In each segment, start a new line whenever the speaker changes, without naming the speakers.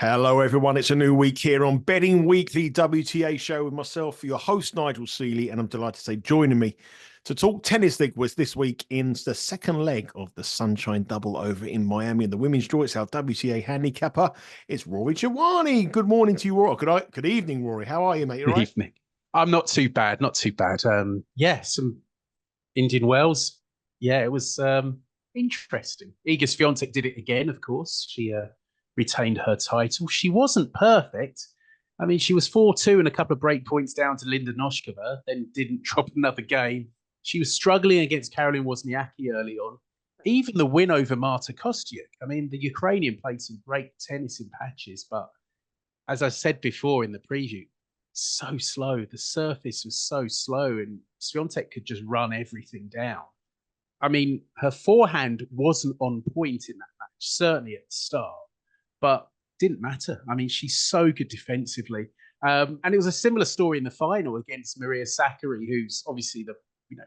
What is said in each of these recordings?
Hello, everyone. It's a new week here on Betting Week, the WTA show with myself, your host, Nigel Seeley, and I'm delighted to say joining me to talk tennis league was this week in the second leg of the Sunshine Double over in Miami. And the women's draw, it's our WTA handicapper. It's Rory Jiwani. Good morning to you, Rory. Good evening, Rory. How are you, mate? You all right?
Good evening. I'm not too bad, not too bad. Some Indian Wells. Yeah, it was interesting. Iga Swiatek did it again, of course. She retained her title. She wasn't perfect. I mean, she was 4-2 and a couple of break points down to Linda Noskova, then didn't drop another game. She was struggling against Caroline Wozniacki early on. Even the win over Marta Kostyuk. I mean, the Ukrainian played some great tennis in patches, but as I said before in the preview, so slow. The surface was so slow, and Swiatek could just run everything down. I mean, her forehand wasn't on point in that match, certainly at the start, but didn't matter. I mean, she's so good defensively. And it was a similar story in the final against Maria Sakkari, who's obviously the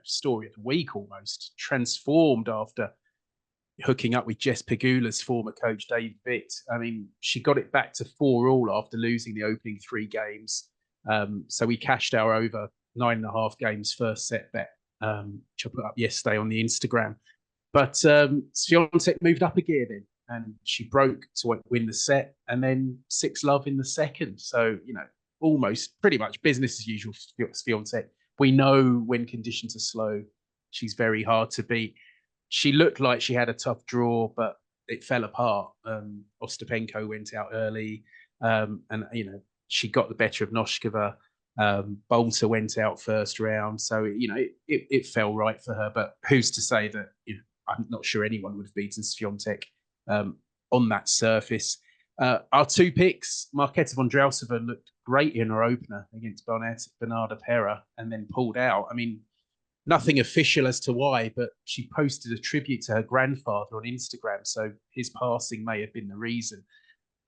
story of the week almost, transformed after hooking up with Jess Pegula's former coach, Dave Vitt. I mean, she got it back to 4-all after losing the opening 3 games. So we cashed our over 9.5 games first set bet, which I put up yesterday on the Instagram. But Swiatek moved up a gear then, and she broke to win the set, and then 6-love in the second. So, almost pretty much business as usual for Swiatek. We know when conditions are slow, she's very hard to beat. She looked like she had a tough draw, but it fell apart. Ostapenko went out early, and she got the better of Noskova. Bolter went out first round, so it fell right for her. But who's to say that? I'm not sure anyone would have beaten Swiatek on that surface. Our 2 picks, Marketa Vondrousova looked great in her opener against Bernarda Pera, and then pulled out. I mean, nothing official as to why, but she posted a tribute to her grandfather on Instagram, so his passing may have been the reason.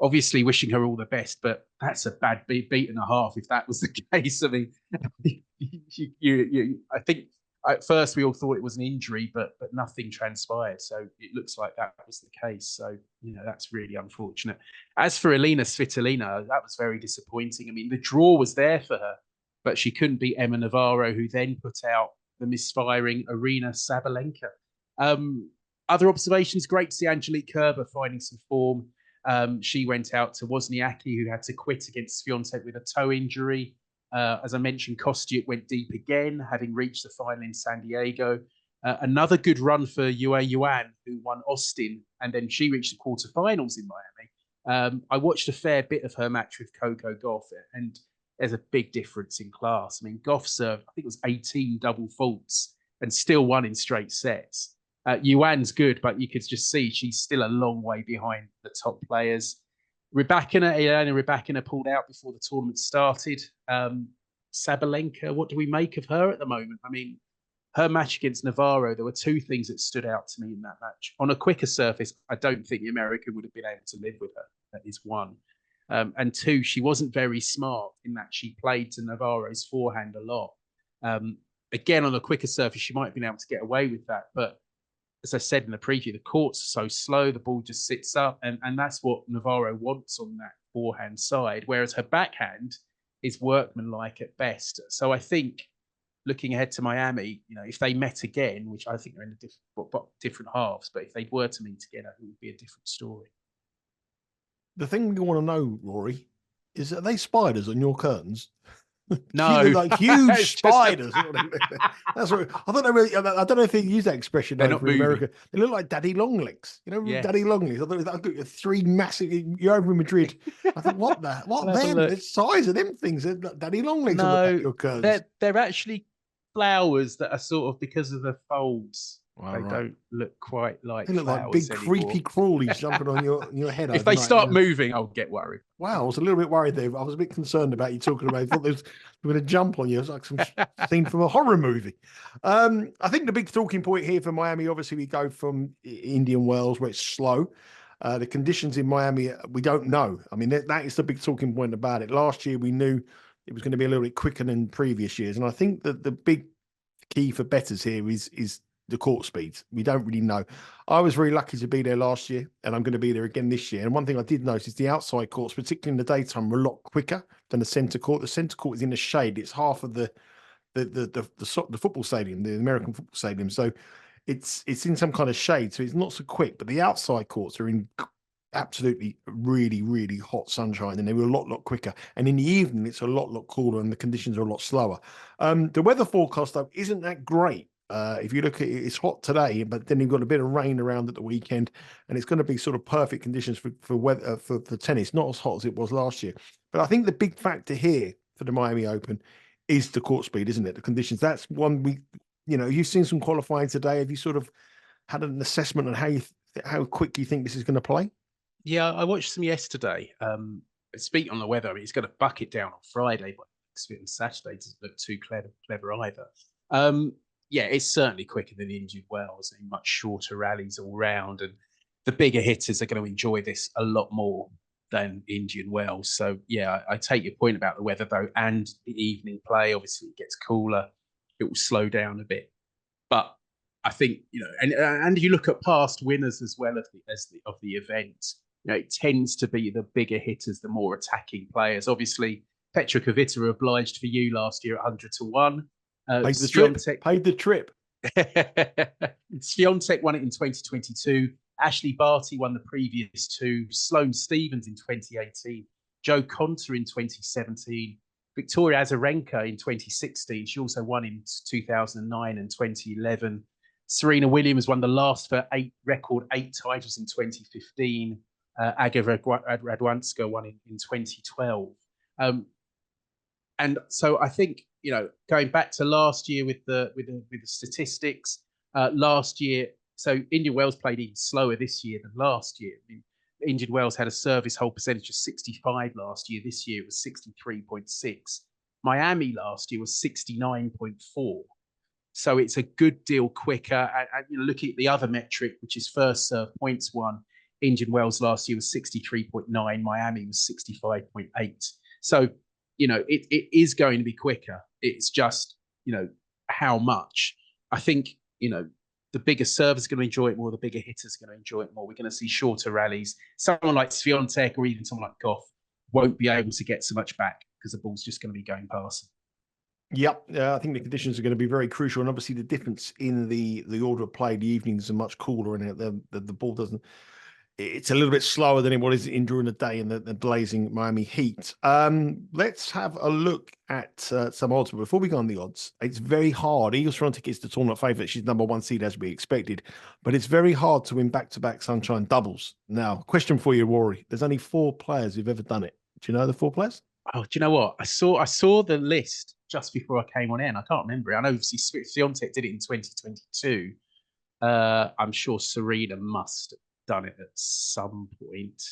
Obviously, wishing her all the best, but that's a bad beat and a half if that was the case. I mean, I think at first we all thought it was an injury, but nothing transpired. So it looks like that was the case. So, that's really unfortunate. As for Aryna Svitolina, that was very disappointing. I mean, the draw was there for her, but she couldn't beat Emma Navarro, who then put out the misfiring Aryna Sabalenka. Other observations, great to see Angelique Kerber finding some form. She went out to Wozniacki, who had to quit against Swiatek with a toe injury. As I mentioned, Kostyuk went deep again, having reached the final in San Diego. Another good run for Jiwani, who won Austin, and then she reached the quarterfinals in Miami. I watched a fair bit of her match with Coco Gauff, and there's a big difference in class. I mean, Gauff served, I think it was 18 double faults and still won in straight sets. Yuan's good, but you could just see she's still a long way behind the top players. Elena Rybakina pulled out before the tournament started. Sabalenka, what do we make of her at the moment? I mean, her match against Navarro, there were 2 things that stood out to me in that match. On a quicker surface, I don't think the American would have been able to live with her. That is 1. And 2, she wasn't very smart in that she played to Navarro's forehand a lot. Again, on a quicker surface, she might have been able to get away with that. But as I said in the preview, the court's so slow, the ball just sits up. And that's what Navarro wants on that forehand side, whereas her backhand is workmanlike at best. So I think looking ahead to Miami, if they met again, which I think they're in different halves, but if they were to meet again, it would be a different story.
The thing we want to know, Rory, is are they spiders on your curtains?
No,
like huge spiders. That's what I don't know. Really, I don't know if they use that expression over in America. They look like daddy long legs. Yes. Daddy long legs. I thought it was 3 massive. You're over in Madrid. I thought, what them? The size of them things. They're daddy long legs on the back of your curtains.
They're actually flowers that are sort of, because of the folds. They don't look quite like.
They look like big
anymore.
Creepy crawlies jumping on your head.
If they start moving, I'll get worried.
Wow, I was a little bit worried there. I was a bit concerned about you talking about. I thought they were going to jump on you. It was like some scene from a horror movie. I think the big talking point here for Miami, obviously, we go from Indian Wells where it's slow. The conditions in Miami, we don't know. I mean, that is the big talking point about it. Last year, we knew it was going to be a little bit quicker than previous years, and I think that the big key for bettors here is the court speeds. We don't really know. I was very lucky to be there last year, and I'm going to be there again this year. And one thing I did notice is the outside courts, particularly in the daytime, were a lot quicker than the centre court. The centre court is in the shade. It's half of the football stadium, the American football stadium. So it's in some kind of shade, so it's not so quick. But the outside courts are in absolutely really, really hot sunshine, and they were a lot quicker. And in the evening, it's a lot cooler, and the conditions are a lot slower. The weather forecast though isn't that great. If you look at it, it's hot today, but then you've got a bit of rain around at the weekend, and it's going to be sort of perfect conditions for weather for tennis. Not as hot as it was last year, but I think the big factor here for the Miami Open is the court speed, isn't it? The conditions. That's one you've seen some qualifying today. Have you sort of had an assessment on how quick you think this is going to play?
Yeah, I watched some yesterday. Speaking on the weather, I mean, it's going to bucket down on Friday, but on Saturday doesn't look too clever either. Yeah, it's certainly quicker than Indian Wells and much shorter rallies all round. And the bigger hitters are going to enjoy this a lot more than Indian Wells. So, yeah, I take your point about the weather, though, and the evening play. Obviously, it gets cooler. It will slow down a bit. But I think, and you look at past winners as well of the event, it tends to be the bigger hitters, the more attacking players. Obviously, Petra Kvitova obliged for you last year at 100 to 1.
Paid the trip.
Swiatek won it in 2022. Ashley Barty won the previous two. Sloane Stephens in 2018. Jo Konta in 2017. Victoria Azarenka in 2016. She also won in 2009 and 2011. Serena Williams won the last for record eight titles in 2015. Aga Radwanska won in 2012. And so I think, going back to last year with the statistics, last year, so Indian Wells played even slower this year than last year. I mean, Indian Wells had a service hold percentage of 65 last year. This year it was 63.6. Miami last year was 69.4. So it's a good deal quicker. And looking at the other metric, which is first serve points won, Indian Wells last year was 63.9. Miami was 65.8. So, it is going to be quicker. It's just, how much. I think, the bigger servers are going to enjoy it more. The bigger hitters are going to enjoy it more. We're going to see shorter rallies. Someone like Swiatek or even someone like Goff won't be able to get so much back because the ball's just going to be going past.
Yep, I think the conditions are going to be very crucial, and obviously the difference in the order of play, the evenings are much cooler, and the ball doesn't. It's a little bit slower than it was during the day in the blazing Miami heat. Let's have a look at some odds. But before we go on the odds, it's very hard. Iga Swiatek is the tournament favourite. She's number one seed as we expected. But it's very hard to win back-to-back Sunshine doubles. Now, question for you, Rory. There's only 4 players who've ever done it. Do you know the 4 players?
Oh, do you know what? I saw the list just before I came on in. I can't remember it. I know obviously Swiatek did it in 2022. I'm sure Serena must have done it at some point.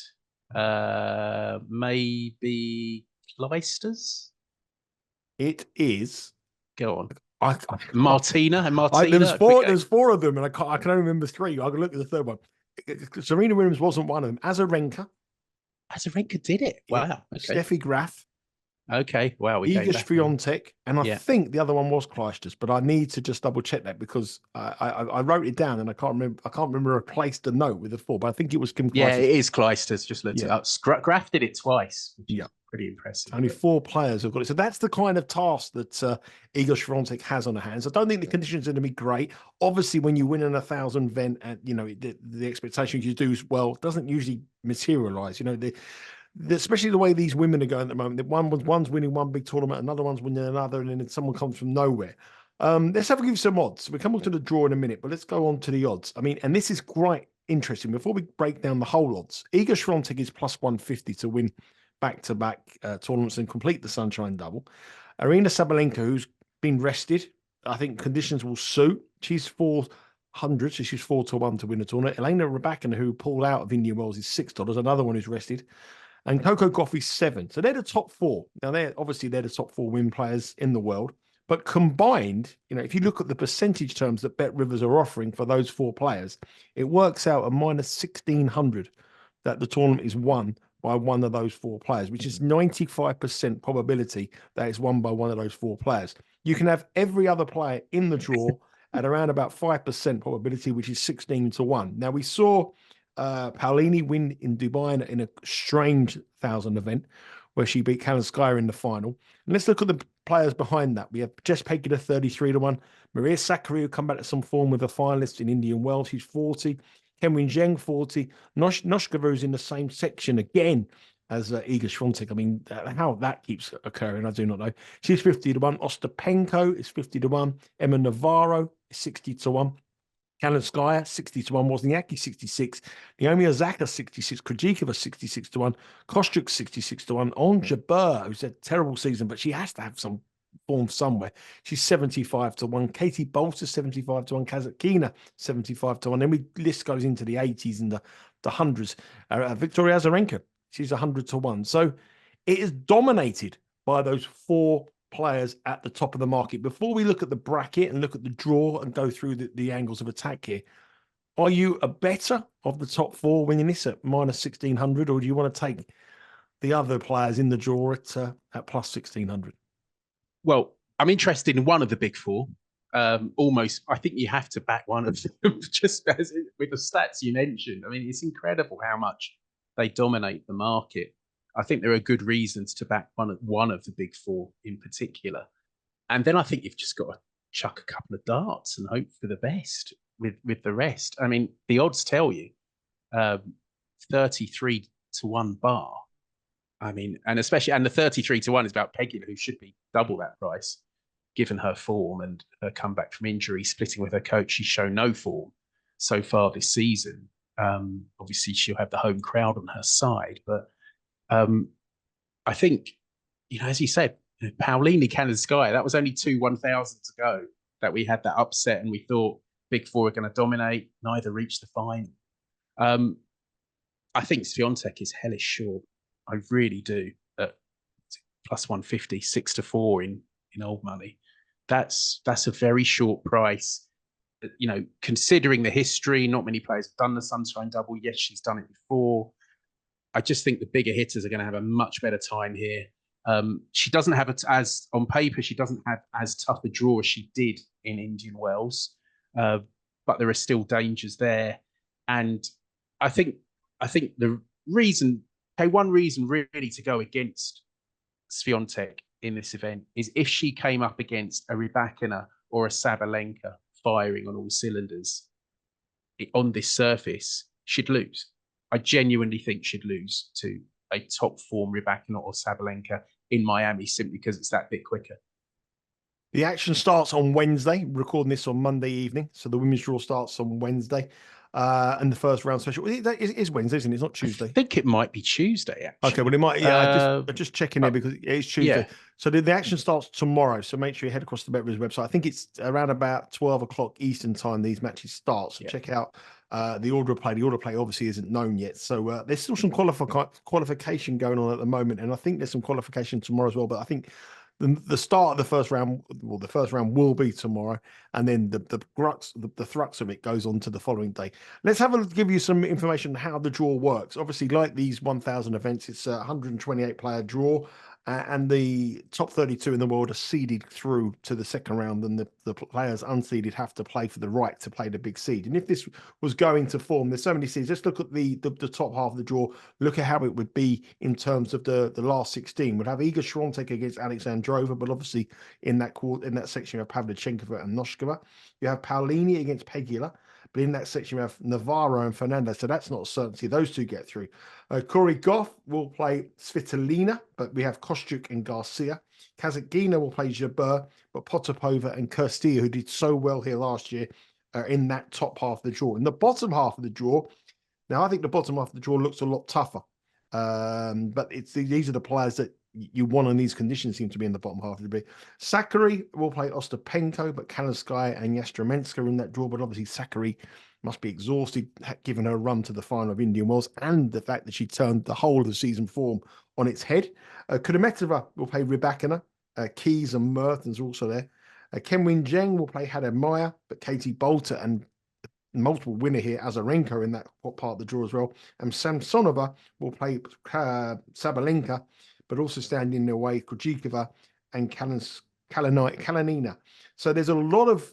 Maybe Clijsters?
It is.
Go on. Martina.
There's 4 of them, and I can only remember 3. I can look at the third one. Serena Williams wasn't one of them. Azarenka
did it. Wow. Okay.
Steffi Graf.
Okay. Wow.
Iga Swiatek, and I think the other one was Clijsters, but I need to just double check that because I wrote it down and I can't remember. I placed a note with the 4, but I think it was Kim Clijsters.
Yeah, it is Clijsters. Just looked it up. Graf did it twice. Which is pretty impressive.
Only 4 players have got it, so that's the kind of task that Iga Swiatek has on her hands. I don't think the conditions are going to be great. Obviously, when you win an 1,000 event, and the expectation you do well doesn't usually materialize. Especially the way these women are going at the moment. One's winning one big tournament, another one's winning another, and then someone comes from nowhere. Let's give you some odds. We come on to the draw in a minute, but let's go on to the odds. I mean, and this is quite interesting. Before we break down the whole odds, Iga Swiatek is plus 150 to win back-to-back tournaments and complete the Sunshine Double. Aryna Sabalenka, who's been rested, I think conditions will suit. She's 400, so she's 4 to 1 to win the tournament. Elena Rybakina, who pulled out of Indian Wells, is $6. Another one who's rested. And Coco Gauff is 7. So they're the top 4. Now, they're the top 4 win players in the world. But combined, if you look at the percentage terms that Bet Rivers are offering for those 4 players, it works out a minus 1,600 that the tournament is won by one of those 4 players, which is 95% probability that it's won by one of those 4 players. You can have every other player in the draw at around about 5% probability, which is 16-1. Now, we saw Paolini win in Dubai in a strange 1,000 event where she beat Kalinskaya in the final. And let's look at the players behind that. We have Jess Pegula 33-1. Maria Sakkari will come back to some form with a finalist in Indian Wells. She's 40. Kenwin Zheng 40. Noskova is in the same section again as Iga Swiatek. I mean, how that keeps occurring, I do not know. She's 50-1. Ostapenko is 50-1. Emma Navarro is 60-1. Kalinskaya, 60-1. Wozniacki, 66. Naomi Osaka, 66. Krejcikova, 66-1. Kostyuk, 66-1. On Jabeur, who's had a terrible season, but she has to have some form somewhere. She's 75-1. Katie Bolter, 75-1. Kazatkina, 75-1. Then the list goes into the 80s and the hundreds. Victoria Azarenka, she's 100-1. So it is dominated by those four players at the top of the market. Before we look at the bracket and look at the draw and go through the angles of attack here, are you a better of the top four winning this at minus 1,600, or do you want to take the other players in the draw at plus 1,600?
Well, I'm interested in one of the big four. Almost, I think you have to back one of them just as with the stats you mentioned. I mean, it's incredible how much they dominate the market. I think there are good reasons to back one of the big four in particular. And then I think you've just got to chuck a couple of darts and hope for the best with the rest. I mean, the odds tell you 33-1 bar. I mean, and the 33-1 is about Pegula, who should be double that price, given her form and her comeback from injury, splitting with her coach. She's shown no form so far this season. Obviously, she'll have the home crowd on her side, but I think, as you said, Paolini, Kalinskaya, that was only 2 1,000s ago that we had that upset and we thought big four are going to dominate. Neither reached the final. I think Swiatek is hellish short. I really do. At plus 150, 6-4 in old money. That's a very short price. Considering the history, not many players have done the Sunshine Double. Yes, she's done it before. I just think the bigger hitters are going to have a much better time here. She doesn't have on paper, she doesn't have as tough a draw as she did in Indian Wells, but there are still dangers there. And I think the reason, one reason really to go against Swiatek in this event is if she came up against a Rybakina or a Sabalenka firing on all cylinders on this surface, she'd lose. I genuinely think she'd lose to a top form Rybakina or Sabalenka in Miami simply because it's that bit quicker.
The action starts on Wednesday. We're recording this on Monday evening, so the women's draw starts on Wednesday. And the first round special is Wednesday, isn't it? It's not Tuesday.
I think it might be Tuesday, actually.
Okay, well, it might. Yeah, just checking here because it is Tuesday.
Yeah.
So the action starts tomorrow. So make sure you head across to BetRivers website. I think it's around about 12 o'clock Eastern time. These matches start. So check out the order of play. The order of play obviously isn't known yet. So there's still some qualification going on at the moment, and I think there's some qualification tomorrow as well. But I think the start of the first round, well, the first round will be tomorrow, and then the thrux of it goes on to the following day. Let's give you some information on how the draw works. Obviously, like these 1,000 events, it's a 128 player draw, and the top 32 in the world are seeded through to the second round, and the players unseeded have to play for the right to play the big seed. And if this was going to form, there's so many seeds. Let's look at the top half of the draw. Look at how it would be in terms of the last 16. We'd have Iga Swiatek against Alexandrova, but obviously in that section you have Pavlyuchenkova and Noskova. You have Paolini against Pegula, but in that section you have Navarro and Fernandez. So that's not a certainty. Those two get through. Corey Goff will play Svitolina, but we have Kostyuk and Garcia. Kazatkina will play Jabeur, but Potapova and Kirstia, who did so well here last year, are in that top half of the draw. In the bottom half of the draw, now I think the bottom half of the draw looks a lot tougher. But these are the players that you want on these conditions seem to be in the bottom half of the draw. Sakkari will play Ostapenko, but Kalinskaya and Yastremska are in that draw. But obviously Sakkari must be exhausted, given her run to the final of Indian Wells and the fact that she turned the whole of the season form on its head. Kudermetova will play Rybakina. Keys and Mertens are also there. Kenwin Zheng will play Haddad Maia, but Katie Bolter and multiple winner here, Azarenka, in that part of the draw as well. And Samsonova will play Sabalenka, but also standing in their way, Krejcikova and Kalinina. So there's a lot of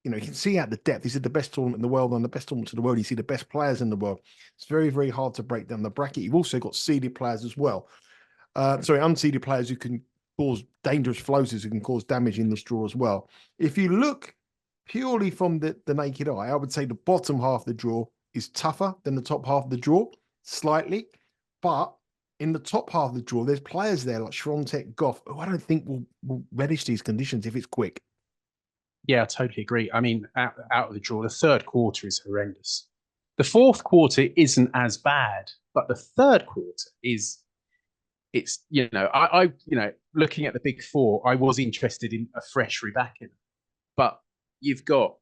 you know, you can see out the depth. This is the best tournament in the world, and the best tournaments in the world. You see the best players in the world. It's very, very hard to break down the bracket. You've also got seeded players as well. Unseeded players who can cause dangerous floaters, who can cause damage in this draw as well. If you look purely from the naked eye, I would say the bottom half of the draw is tougher than the top half of the draw, slightly. But in the top half of the draw, there's players there like Swiatek, Goff, who I don't think will relish these conditions if it's quick.
Yeah, I totally agree. I mean, out of the draw, the third quarter is horrendous. The fourth quarter isn't as bad, but the third quarter is, it's, looking at the big four, I was interested in a fresh Rybakina. But you've got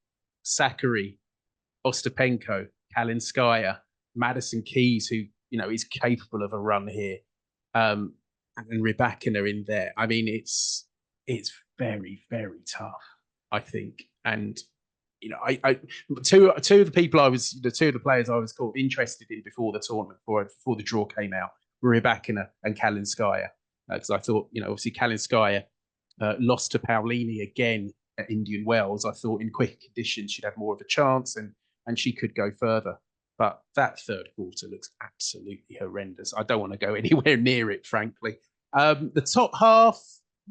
Sakkari, Ostapenko, Kalinskaya, Madison Keys, who, is capable of a run here, and Rybakina in there. I mean, it's very, very tough, I think. And two of the players I was interested in before the tournament, before the draw came out, were Rybakina and Kalinskaya, because I thought, obviously Kalinskaya lost to Paolini again at Indian Wells. I thought in quick conditions she'd have more of a chance, and she could go further. But that third quarter looks absolutely horrendous. I don't want to go anywhere near it, frankly. The top half,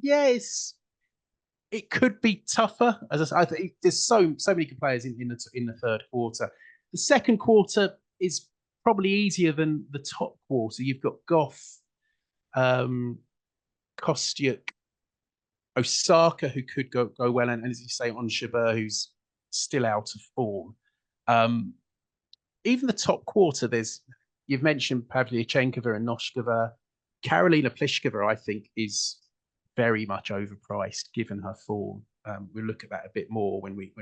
yes, it could be tougher. As I think there's so many good players in the third quarter. The second quarter is probably easier than the top quarter. You've got Goff, Kostyuk, Osaka, who could go well, and as you say, on Jabeur, who's still out of form. Even the top quarter, you've mentioned Pavlyuchenkova and Noskova. Karolina Pliskova, I think, is very much overpriced given her form. We'll look at that a bit more when we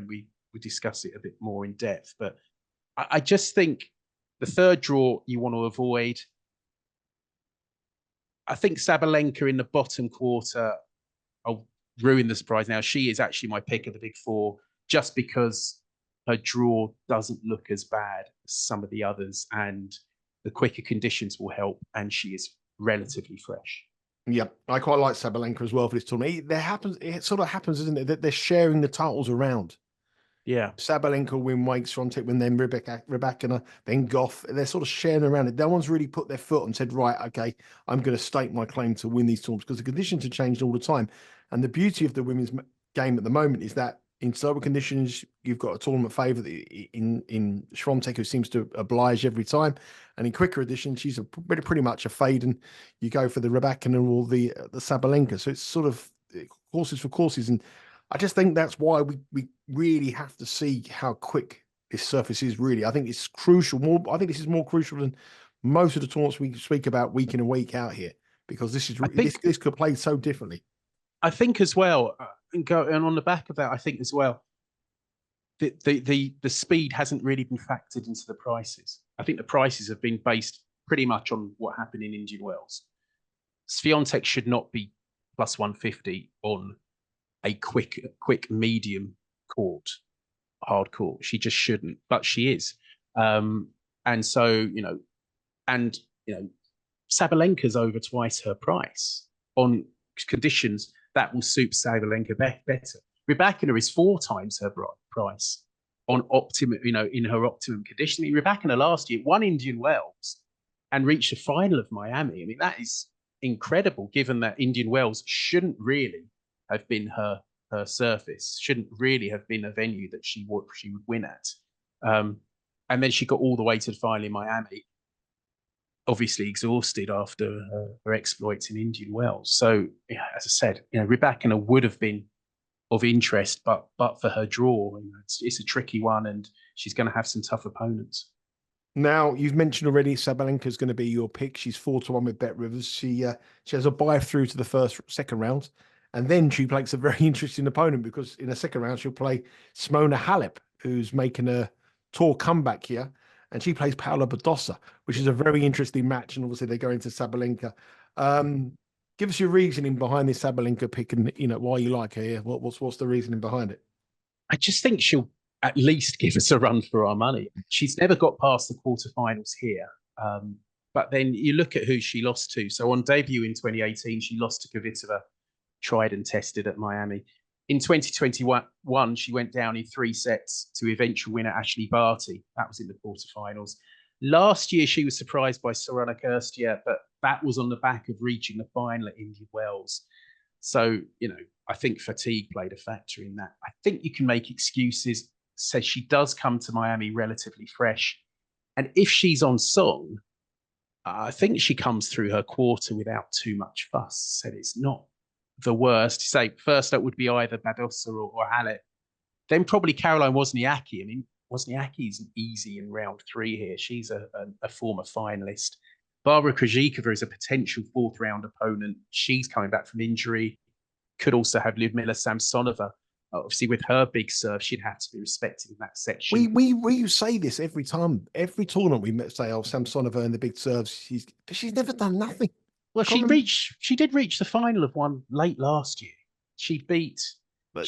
discuss it a bit more in depth. But I just think the third draw you want to avoid. I think Sabalenka in the bottom quarter, I'll ruin the surprise now. She is actually my pick of the big four, just because her draw doesn't look as bad as some of the others, and the quicker conditions will help, and she is relatively fresh.
Yeah, I quite like Sabalenka as well for this tournament. It sort of happens, isn't it, that they're sharing the titles around.
Yeah.
Sabalenka win weights, Swiatek win, then Rybakina, then Goff. They're sort of sharing around it. No one's really put their foot and said, right, okay, I'm going to stake my claim to win these tournaments, because the conditions are changed all the time. And the beauty of the women's game at the moment is that in slower conditions, you've got a tournament favourite in Swiatek, who seems to oblige every time. And in quicker editions, she's pretty much a fade, and you go for the Rybakina or the Sabalenka. So it's sort of courses for courses. And I just think that's why we really have to see how quick this surface is, really. I think it's crucial. I think this is more crucial than most of the tournaments we speak about week in and week out here, because this could play so differently.
I think as well, and on the back of that, I think as well, the speed hasn't really been factored into the prices. I think the prices have been based pretty much on what happened in Indian Wells. Swiatek should not be plus 150 on a quick medium court, hard court. She just shouldn't, but she is. And so, Sabalenka's over twice her price on conditions that will suit Sabalenka better. Rybakina is 4 times her price on optimum, in her optimum conditioning. Rybakina last year won Indian Wells and reached the final of Miami. I mean, that is incredible, given that Indian Wells shouldn't really have been her surface, shouldn't really have been a venue that she would win at. And then she got all the way to the final in Miami, obviously exhausted after her exploits in Indian Wells. So, as I said, Rybakina would have been of interest, but for her draw, it's a tricky one, and she's going to have some tough opponents.
Now, you've mentioned already Sabalenka is going to be your pick. She's 4-1 with Bet Rivers. She has a bye through to the second round, and then she plays a very interesting opponent, because in the second round she'll play Simona Halep, who's making a tour comeback here, and she plays Paula Badosa, which is a very interesting match. And obviously they go into Sabalenka. Give us your reasoning behind this Sabalenka pick, and why you like her here. What's the reasoning behind it?
I just think she'll at least give us a run for our money. She's never got past the quarterfinals here. But then you look at who she lost to. So on debut in 2018, she lost to Kvitova, tried and tested at Miami. in 2021, she went down in 3 sets to eventual winner Ashley Barty. That was in the quarterfinals. Last year, she was surprised by Sorana Kirstia, but that was on the back of reaching the final at Indian Wells. So, I think fatigue played a factor in that. I think you can make excuses. Says she does come to Miami relatively fresh. And if she's on song, I think she comes through her quarter without too much fuss. Said it's not the worst. Say first up would be either Badosa or Hallett. Then probably Caroline Wozniacki. I mean, Wozniacki's easy in round 3 here. She's a former finalist. Barbara Krejcikova is a potential 4th round opponent. She's coming back from injury. Could also have Lyudmila Samsonova. Obviously, with her big serve, she'd have to be respected in that section.
We say this every time, every tournament we say, "Oh, Samsonova and the big serves." She's never done nothing.
Well, she did reach the final of one late last year. She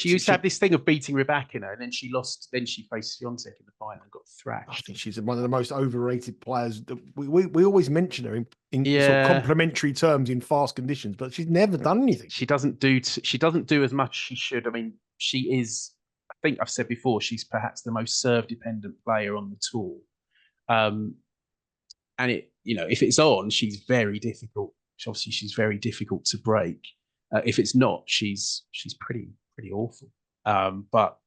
used to have this thing of beating Rybakina, and then she lost. Then she faced Swiatek in the final and got thrashed.
I think she's one of the most overrated players. We always mention her in sort of complimentary terms in fast conditions, but she's never done anything.
She doesn't do as much as she should. I mean, she is. I think I've said before, she's perhaps the most serve-dependent player on the tour. And if it's on, she's very difficult. Obviously, she's very difficult to break. If it's not, she's pretty awful. But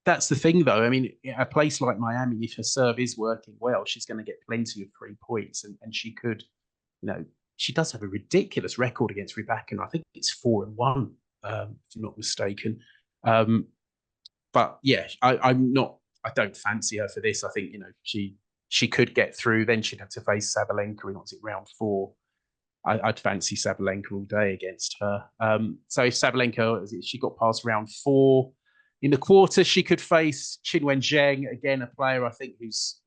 that's the thing, though. I mean, a place like Miami, if her serve is working well, she's going to get plenty of 3 points, and she could, she does have a ridiculous record against Rybakina. I think it's 4-1, if I'm not mistaken. But yeah, I don't fancy her for this. I think she could get through. Then she'd have to face Sabalenka in round 4. I'd fancy Sabalenka all day against her. So if Sabalenka, she got past round 4, in the quarter, she could face Qinwen Zheng, again, a player I think who's,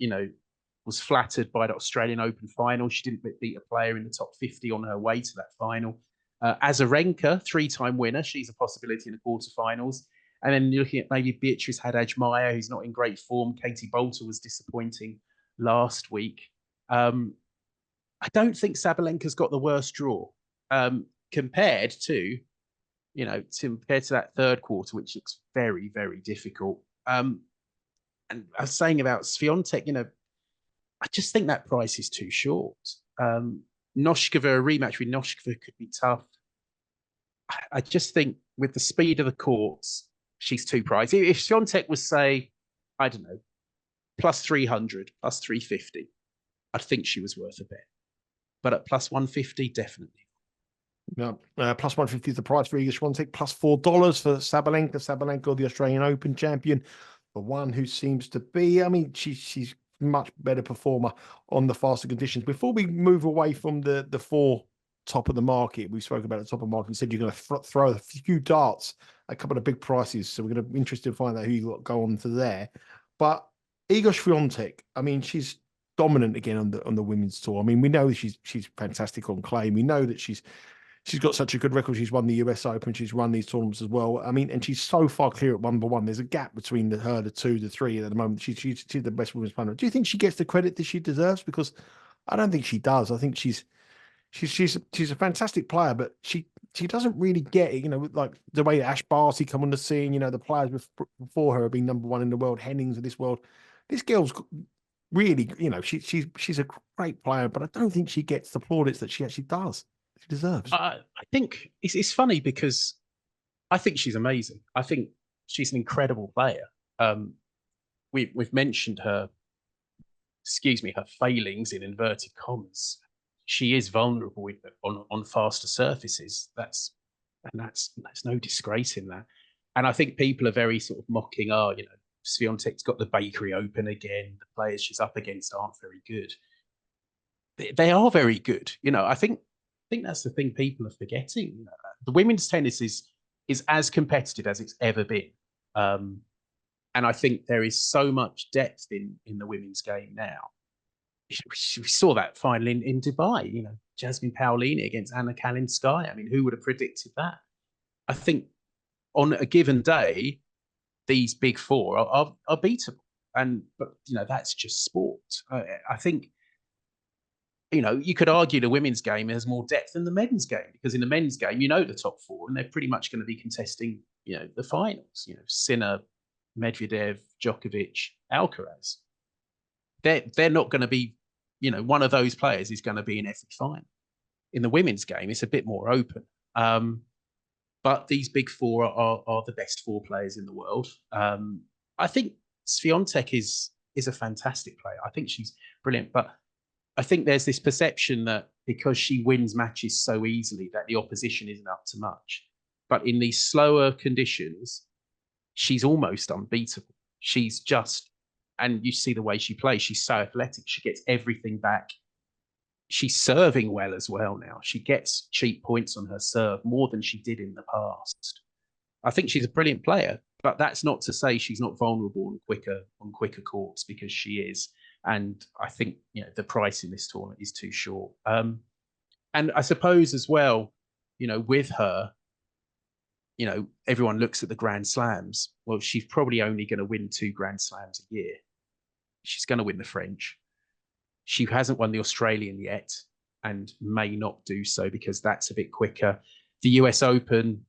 was flattered by the Australian Open final. She didn't beat a player in the top 50 on her way to that final. Azarenka, 3-time winner. She's a possibility in the quarterfinals. And then you're looking at maybe Beatrice Haddad-Maia, who's not in great form. Katie Bolter was disappointing last week. I don't think Sabalenka's got the worst draw compared to that third quarter, which looks very, very difficult. And I was saying about Swiatek, I just think that price is too short. Noskova, a rematch with Noskova could be tough. I just think with the speed of the courts, she's too pricey. If Swiatek was, say, I don't know, plus 300, plus 350, I'd think she was worth a bet. But at plus 150, definitely.
Yeah, plus 150 is the price for Iga Swiatek, plus $4 for Sabalenka. Sabalenka, the Australian Open champion, the one who seems to be, she's much better performer on the faster conditions. Before we move away from the 4 top of the market, we spoke about the top of the market. We said you're going to throw a few darts, a couple of big prices. So we're going to be interested to find out who you got go on to there. But Iga Swiatek, she's dominant again on the women's tour. We know she's fantastic on clay. We know that she's got such a good record. She's won the US Open. She's run these tournaments as well. and she's so far clear at 1-1. There's a gap between her, the 2, the 3 at the moment. She's the best women's player. Do you think she gets the credit that she deserves? Because I don't think she does. I think she's a fantastic player, but she doesn't really get it. Like the way Ash Barty come on the scene. The players before her have been number 1 in the world. Hennings of this world. This girl's really, she's a great player, but I don't think she gets the plaudits that she actually does. She deserves.
I think it's funny because I think she's amazing. I think she's an incredible player. We've mentioned her failings in inverted commas. She is vulnerable on faster surfaces. That's no disgrace in that. And I think people are very sort of mocking, Swiatek's got the Bakery Open again. The players she's up against aren't very good. They are very good. I think that's the thing people are forgetting. The women's tennis is as competitive as it's ever been. And I think there is so much depth in the women's game now. We saw that final in Dubai, Jasmine Paolini against Anna Kalinskaya. Who would have predicted that? I think on a given day, these big 4 are beatable. But that's just sport. I think you could argue the women's game has more depth than the men's game, because in the men's game, the top four, and they're pretty much going to be contesting, the finals. Sinner, Medvedev, Djokovic, Alcaraz. They're not going to be, one of those players is going to be in every final. In the women's game, it's a bit more open. But these big four are the best four players in the world. I think Swiatek is a fantastic player. I think she's brilliant, but I think there's this perception that because she wins matches so easily that the opposition isn't up to much. But in these slower conditions, she's almost unbeatable. She's just, and you see the way she plays, she's so athletic. She gets everything back. She's serving well as well now. She gets cheap points on her serve more than she did in the past. I think she's a brilliant player, but that's not to say she's not vulnerable on quicker courts, because she is. And I think the price in this tournament is too short. And I suppose as well, with her, everyone looks at the Grand Slams. Well, she's probably only going to win 2 Grand Slams a year. She's going to win the French. She hasn't won the Australian yet, and may not do so because that's a bit quicker. The US Open,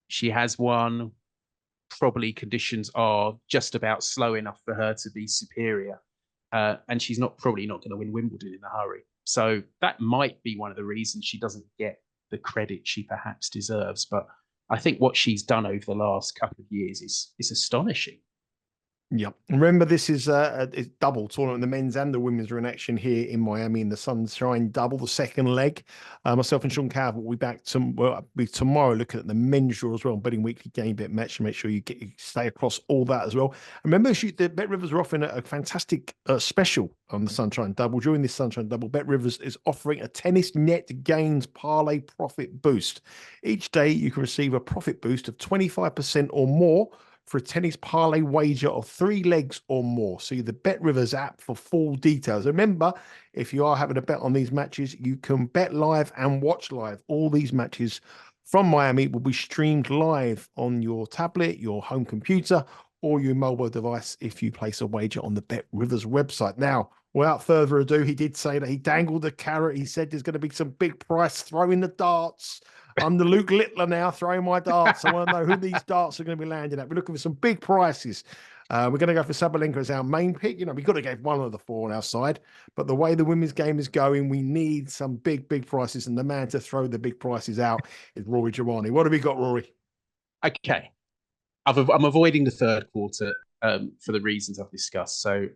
she has won. Probably conditions are just about slow enough for her to be superior. And she's probably not going to win Wimbledon in a hurry. So that might be one of the reasons she doesn't get the credit she perhaps deserves. But I think what she's done over the last couple of years is astonishing.
Yeah. Remember, this is a double tournament. The men's and the women's are in action here in Miami in the Sunshine Double, the second leg. Myself and Sean Cav will be back tomorrow looking at the men's draw as well, betting weekly game bet match, to make sure you stay across all that as well. Remember, the Bet Rivers are offering a fantastic special on the Sunshine Double. During this Sunshine Double, Bet Rivers is offering a tennis net gains parlay profit boost. Each day you can receive a profit boost of 25% or more for a tennis parlay wager of 3 legs or more. See the Bet Rivers app for full details. Remember, if you are having a bet on these matches, you can bet live and watch live. All these matches from Miami will be streamed live on your tablet, your home computer, or your mobile device if you place a wager on the Bet Rivers website. Now, without further ado, he did say that he dangled the carrot. He said there's going to be some big price throwing the darts. I'm the Luke Littler now, throwing my darts. I want to know who these darts are going to be landing at. We're looking for some big prices. We're going to go for Sabalenka as our main pick. We've got to get one of the 4 on our side. But the way the women's game is going, we need some big prices. And the man to throw the big prices out is Rory Jiwani. What have we got, Rory?
Okay. I'm avoiding the third quarter for the reasons I've discussed. So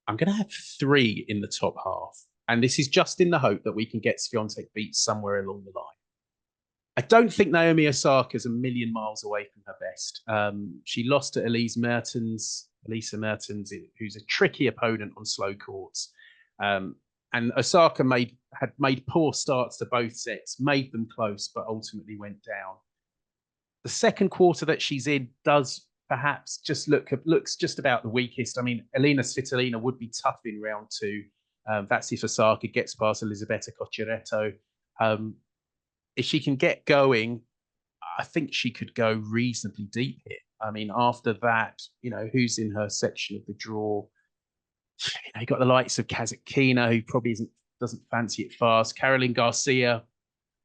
I'm going to have 3 in the top half. And this is just in the hope that we can get Swiatek beat somewhere along the line. I don't think Naomi Osaka's a million miles away from her best. She lost to Elisa Mertens, who's a tricky opponent on slow courts. And Osaka had made poor starts to both sets, made them close, but ultimately went down. The second quarter that she's in does perhaps just looks just about the weakest. I mean, Elina Svitolina would be tough in round 2. That's if Osaka gets past Elisabetta Cocciaretto. If she can get going, I think she could go reasonably deep here. I mean, after that, who's in her section of the draw? You got the likes of Kazatkina, who probably doesn't fancy it fast. Caroline Garcia,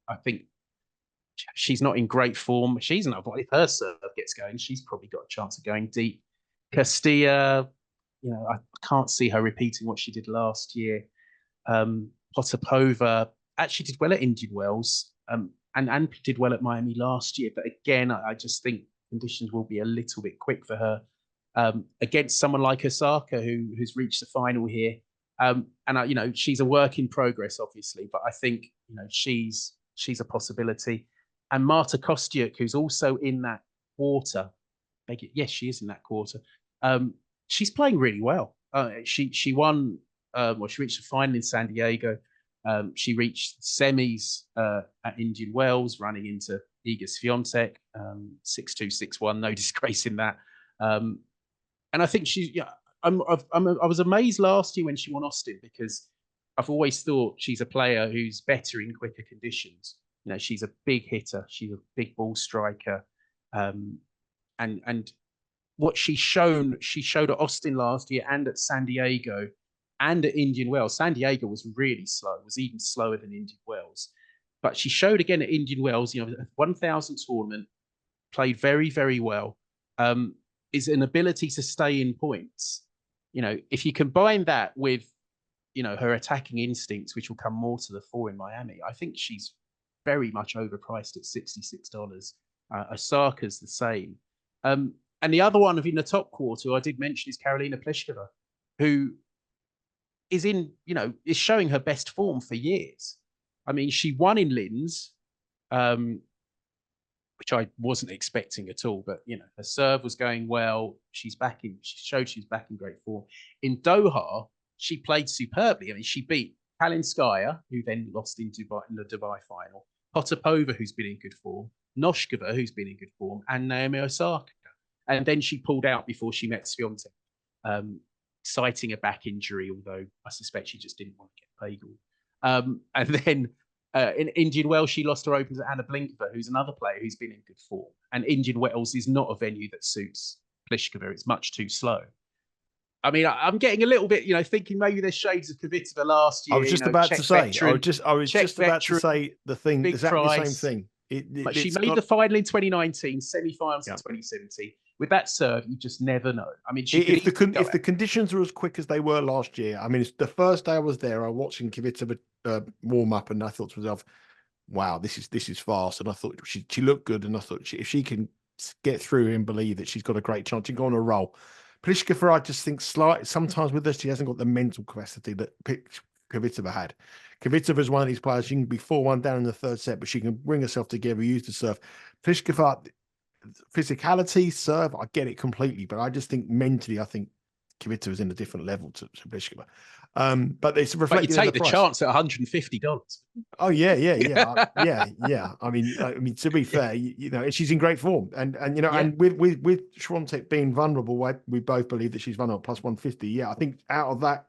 I think she's not in great form. She's not. If her serve gets going, she's probably got a chance of going deep. Castilla, I can't see her repeating what she did last year. Potapova actually did well at Indian Wells. And did well at Miami last year. But again, I just think conditions will be a little bit quick for her against someone like Osaka, who's reached the final here. She's a work in progress, obviously, but I think she's a possibility. And Marta Kostyuk, who's also in that quarter. Yes, she is in that quarter. She's playing really well. She won. She reached the final in San Diego. She reached semis at Indian Wells, running into Iga Swiatek, 6-2, 6-1, no disgrace in that. And I think I was amazed last year when she won Austin, because I've always thought she's a player who's better in quicker conditions. She's a big hitter, she's a big ball striker, and what she showed at Austin last year and at San Diego and at Indian Wells. San Diego was really slow, was even slower than Indian Wells. But she showed again at Indian Wells, you know, a 1,000 tournament, played very, very well. Is an ability to stay in points. You know, if you combine that with, you know, her attacking instincts, which will come more to the fore in Miami, I think she's very much overpriced at $66. Osaka's the same. And the other one in the top quarter I did mention is Karolina Pliskova, who is in, you know, is showing her best form for years. I mean, she won in Linz, which I wasn't expecting at all, but, you know, her serve was going well. She showed she's back in great form. In Doha, she played superbly. I mean, she beat Kalinskaya, who then lost in the Dubai final, Potapova, who's been in good form, Noskova, who's been in good form, and Naomi Osaka. And then she pulled out before she met Swiatek, citing a back injury, although I suspect she just didn't want to get paid. And then in Indian Wells, she lost her open to Anna Blinkova, who's another player who's been in good form. And Indian Wells is not a venue that suits Pliskova. It's much too slow. I mean, I'm getting a little bit, you know, thinking maybe there's shades of Kvitova last year.
I was just about to say, I was just about to say the thing, exactly the same thing.
But she made the final in 2019, semi-finals in 2017. With that serve, you just never know. I mean,
if the conditions are as quick as they were last year, I mean, it's the first day I was there, I was watching Kvitova warm up, and I thought to myself, "Wow, this is fast." And I thought she looked good, and I thought if she can get through and believe that she's got a great chance, she can go on a roll. Pliskova, I just think sometimes with her, she hasn't got the mental capacity that Kvitova had. Kvitova is one of these players, she can be 4-1 down in the third set, but she can bring herself together, use the serve. Pliskova, physicality, serve, I get it completely, but I just think mentally, I think Kvitova is in a different level to Pliskova. But it's reflected.
But you take the chance at $150.
Oh yeah. I mean, to be fair, you know, she's in great form, and you know, and with Swiatek being vulnerable, we both believe that she's vulnerable plus 150. Yeah, I think out of that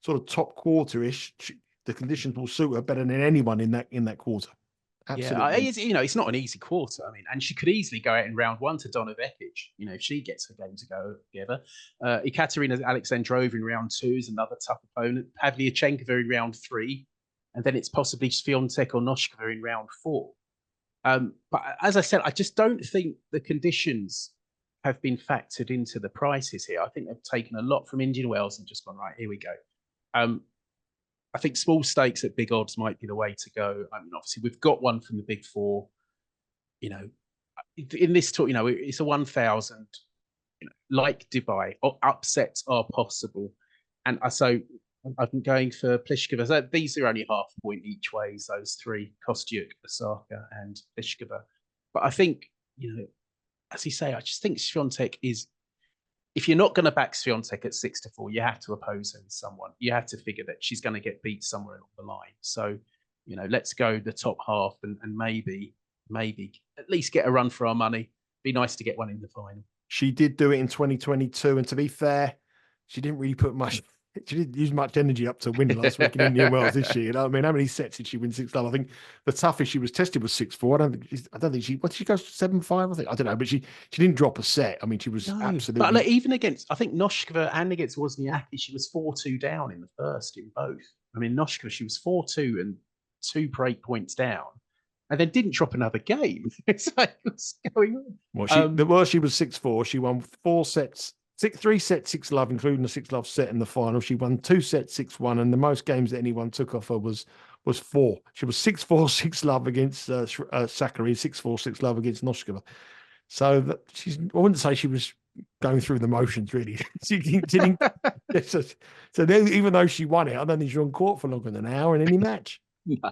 sort of top quarter-ish, the conditions will suit her better than anyone in that quarter. Absolutely.
Yeah, you know, it's not an easy quarter. I mean, and she could easily go out in round one to Donna Vekic, you know, if she gets her game to go together. Ekaterina Alexandrova in round two is another tough opponent. Pavlyuchenkova in round three. And then it's possibly Swiatek or Noskova in round four. But as I said, I just don't think the conditions have been factored into the prices here. I think they've taken a lot from Indian Wells and just gone, right, here we go. I think small stakes at big odds might be the way to go. I mean, obviously, we've got one from the big four. You know, in this talk, you know, it's a 1,000. You know, like Dubai, upsets are possible, and so I've been going for Pliskova. So these are only half a point each way. Those three: Kostyuk, Osaka, and Pliskova. But I think, you know, as you say, I just think Swiatek is. If you're not going to back Swiatek at 6-4, you have to oppose her with someone. You have to figure that she's going to get beat somewhere along the line. So, you know, let's go the top half and maybe at least get a run for our money. Be nice to get one in the final.
She did do it in 2022, and to be fair, she didn't really put much. She didn't use much energy up to win last week in Indian Wells this year. You know, I mean, how many sets did she win 6-0? I think the toughest she was tested was 6-4. I don't think she. What did she go 7-5? I think I don't know, but she didn't drop a set. I mean, she was absolutely.
But like, even against, I think Noskova and against Wozniacki, she was 4-2 down in the first in both. I mean, Noskova, she was 4-2 and 2 break points down, and then didn't drop another game. It's like, what's going on?
Well, she was 6-4. She won 4 sets. 3 sets, 6-love, including the 6-love set in the final. She won 2 sets, 6-1, and the most games that anyone took off her was 4. She was 6-4, 6-love against Sakkari, 6-4, 6-love against Noskova. So I wouldn't say she was going through the motions, really. She didn't. So even though she won it, I don't think she's on court for longer than an hour in any match.
No.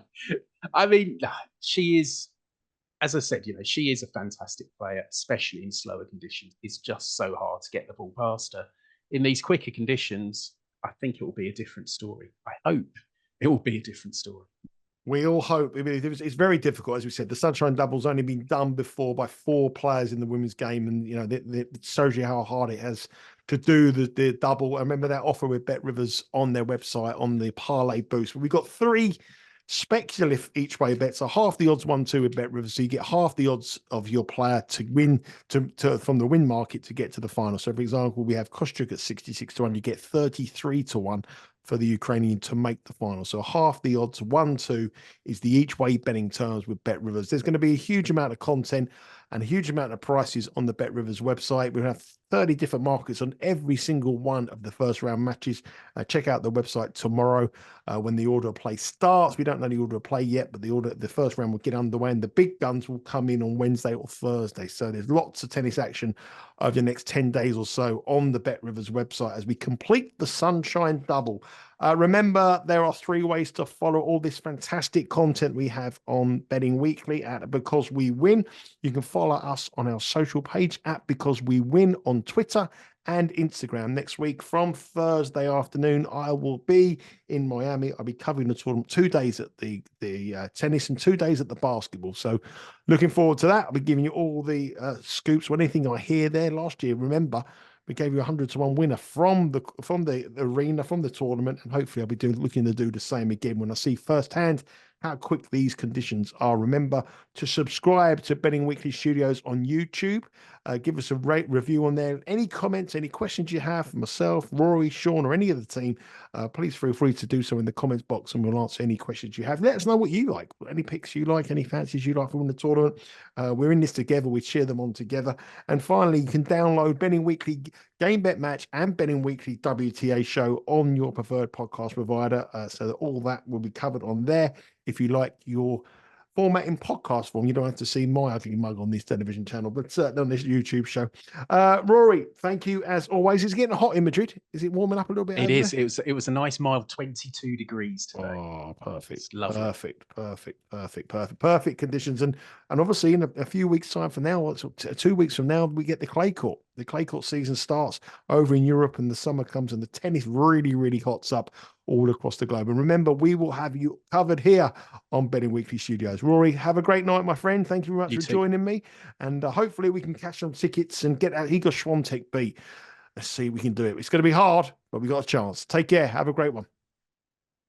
I mean, she is. As I said, you know, she is a fantastic player, especially in slower conditions. It's just so hard to get the ball past her. In these quicker conditions, I think it will be a different story. I hope it will be a different story.
We all hope. I mean, it's very difficult, as we said. The Sunshine Double's only been done before by 4 players in the women's game, and you know, it shows you how hard it has to do the double. I remember that offer with Bet Rivers on their website on the parlay boost. We've got 3 speculative each way bets, so half the odds 1-2 with Bet Rivers, so you get half the odds of your player to win from the win market to get to the final. So for example, we have Kostyuk at 66-1, you get 33-1. for the Ukrainian to make the final. So half the odds, 1-2, is the each way betting terms with Bet Rivers. There's going to be a huge amount of content and a huge amount of prices on the Bet Rivers website. We have 30 different markets on every single one of the first round matches. Check out the website tomorrow when the order of play starts. We don't know the order of play yet, but the first round will get underway, and the big guns will come in on Wednesday or Thursday. So there's lots of tennis action over the next 10 days or so on the Bet Rivers website as we complete the Sunshine Double. Remember, there are 3 ways to follow all this fantastic content we have on Betting Weekly at Because We Win. You can follow us on our social page at Because We Win on Twitter and Instagram. Next week from Thursday afternoon, I will be in Miami. I'll be covering the tournament, 2 days at the tennis and 2 days at the basketball. So looking forward to that. I'll be giving you all the scoops or anything I hear there. Last year, remember, we gave you 100-to-1 winner from the arena, from the tournament, and hopefully I'll be looking to do the same again when I see firsthand how quick these conditions are. Remember to subscribe to Betting Weekly Studios on YouTube. Give us a rate review on there. Any comments, any questions you have for myself, Rory, Sean, or any of the team, please feel free to do so in the comments box, and we'll answer any questions you have. Let us know what you like, any picks you like, any fancies you like from the tournament. We're in this together. We cheer them on together. And finally, you can download Betting Weekly Game Bet Match and Betting Weekly WTA show on your preferred podcast provider, so that all that will be covered on there. If you like your format in podcast form, you don't have to see my ugly mug on this television channel, but certainly on this YouTube show. Rory, thank you as always. Is it getting hot in Madrid? Is it warming up a little bit?
It is. There? It was a nice mild 22 degrees today.
Oh, perfect.
It's lovely.
Perfect conditions. And obviously in a few weeks' time from now, 2 weeks from now, we get the clay court. The clay court season starts over in Europe, and the summer comes, and the tennis really, really hots up all across the globe. And remember, we will have you covered here on Betting Weekly Studios. Rory, have a great night, my friend. Thank you very much for joining me. And hopefully we can catch some tickets and get our Iga Swiatek beat. Let's see if we can do it. It's going to be hard, but we got a chance. Take care. Have a great one.